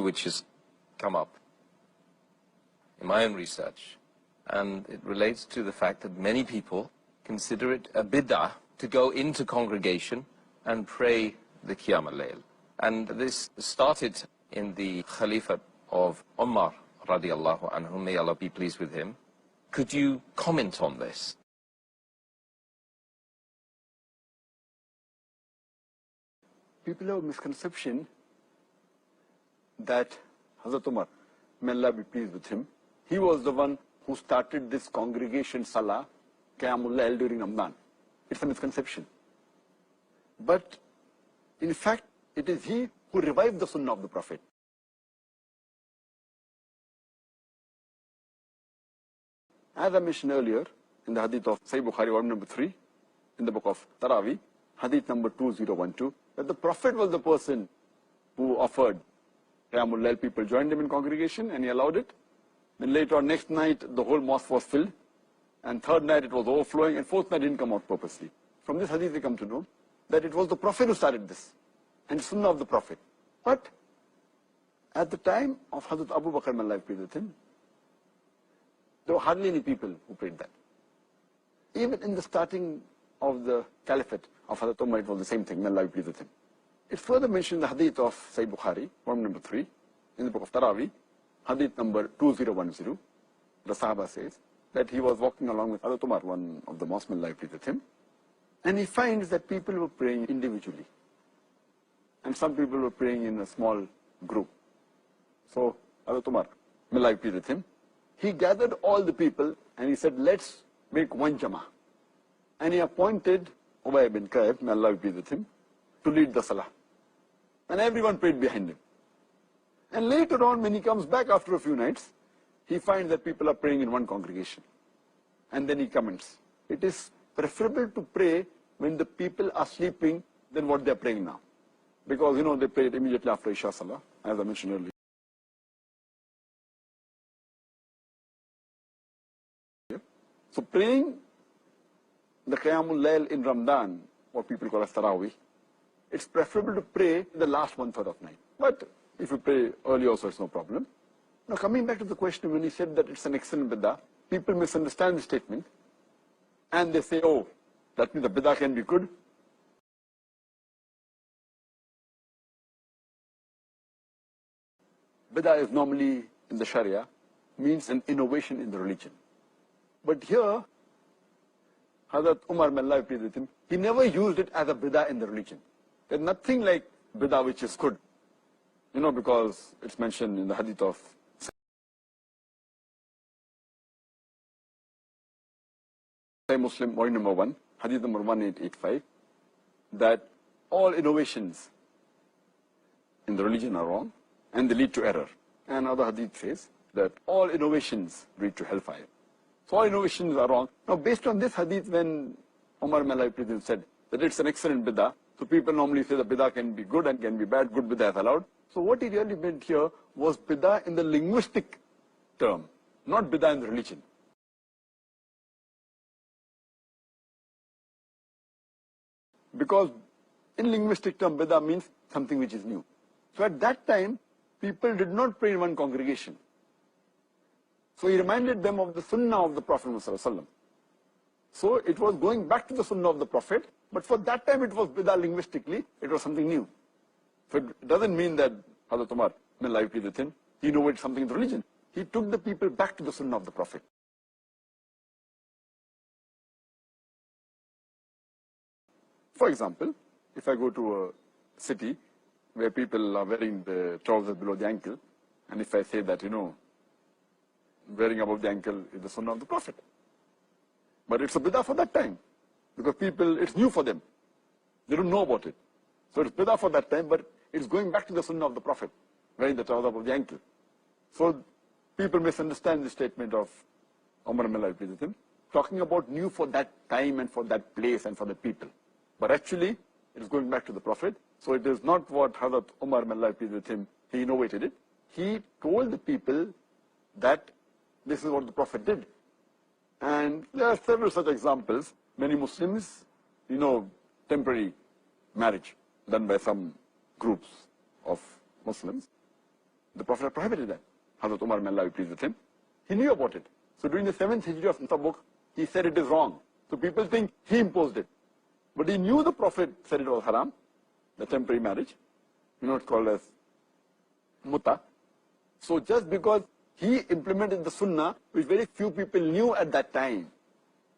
which has come up in my own research, and it relates to the fact that many people consider it a bid'ah to go into congregation and pray the Qiyam al-Layl. And this started in the Khalifa of Umar radiallahu anhu, may Allah be pleased with him. Could you comment on this? People have a misconception that Hazrat Umar, may Allah be pleased with him, he was the one who started this congregation Salah, Qiyamul Layl during Ramadan. It's a misconception. But in fact, it is he who revived the Sunnah of the Prophet. As I mentioned earlier, in the hadith of Sahih Bukhari, volume number 3, in the book of Taraweeh, hadith number 2012, that the Prophet was the person who offered Qiyamul Layl. People joined him in congregation and he allowed it. Then later on, next night, the whole mosque was filled. And third night, it was overflowing. And fourth night, didn't come out purposely. From this hadith, we come to know that it was the Prophet who started this. And the Sunnah of the Prophet. But at the time of Hazrat Abu Bakr, may Allah be pleased with him, there were hardly any people who prayed that. Even in the starting of the caliphate of Hazrat Umar, it was the same thing, may Allah be pleased with him. It's further mentioned in the hadith of Sahih Bukhari, volume number 3, in the book of Taraweeh, hadith number 2010. The Sahaba says that he was walking along with Hazrat Umar, one of the mosques, may Allah be pleased with him, and he finds that people were praying individually. And some people were praying in a small group. So Hazrat Umar, may Allah be pleased with him, he gathered all the people and he said, let's make one Jama'ah. And he appointed Ubay ibn Ka'b, may Allah be pleased with him, to lead the Salah. And everyone prayed behind him. And later on, when he comes back after a few nights, he finds that people are praying in one congregation. And then he comments, it is preferable to pray when the people are sleeping than what they are praying now. Because, you know, they prayed immediately after Isha Salah, as I mentioned earlier. So praying the Qiyamul Layl in Ramadan, what people call as Taraweeh, it's preferable to pray the last 1/3 of night. But if you pray early also, it's no problem. Now coming back to the question, when he said that it's an excellent bid'ah, people misunderstand the statement and they say, oh, that means the bid'ah can be good. Bid'ah is normally in the Sharia, means an innovation in the religion. But here, Hazrat Umar, may Allah be pleased with him, he never used it as a bid'ah in the religion. There's nothing like bid'ah which is good. You know, because it's mentioned in the hadith of Sahih Muslim, volume number 1, hadith number 1885, that all innovations in the religion are wrong and they lead to error. And other hadith says that all innovations lead to hellfire. So all innovations are wrong. Now based on this hadith, when Umar, may Allah be pleased with him, said that it's an excellent bid'ah, so people normally say the bid'ah can be good and can be bad, good bid'ah is allowed. So what he really meant here was bid'ah in the linguistic term, not bid'ah in the religion. Because in linguistic term, bid'ah means something which is new. So at that time, people did not pray in one congregation. So he reminded them of the Sunnah of the Prophet ﷺ. So it was going back to the Sunnah of the Prophet, but for that time it was bid'ah linguistically, it was something new. So it doesn't mean that Hazrat Umar, may Allah be pleased with him, he innovated something in the religion. He took the people back to the Sunnah of the Prophet. For example, if I go to a city where people are wearing the trousers below the ankle, and if I say that, you know, wearing above the ankle is the Sunnah of the Prophet. But it's a bid'ah for that time, because people, it's new for them. They don't know about it. So it's bid'ah for that time, but it's going back to the Sunnah of the Prophet, wearing the trouser above the ankle. So people misunderstand the statement of Umar, may Allah be pleased with him, talking about new for that time and for that place and for the people. But actually, it is going back to the Prophet. So it is not what Hazrat Umar, may Allah be pleased with him, he innovated it. He told the people that this is what the Prophet did. And there are several such examples. Many Muslims, you know, temporary marriage done by some groups of Muslims. The Prophet had prohibited that. Hazrat Umar, may Allah be pleased with him, he knew about it. So during the 7th Hijri of Tabuk, he said it is wrong. So people think he imposed it. But he knew the Prophet said it was haram, the temporary marriage. You know, it's called as muta. So just because he implemented the sunnah, which very few people knew at that time,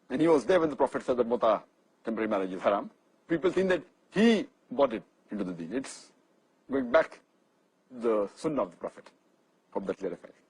and he was there when the Prophet said that muta, temporary marriage, is haram, people think that he brought it into the deen. It's going back the sunnah of the Prophet. Hope that clarifies.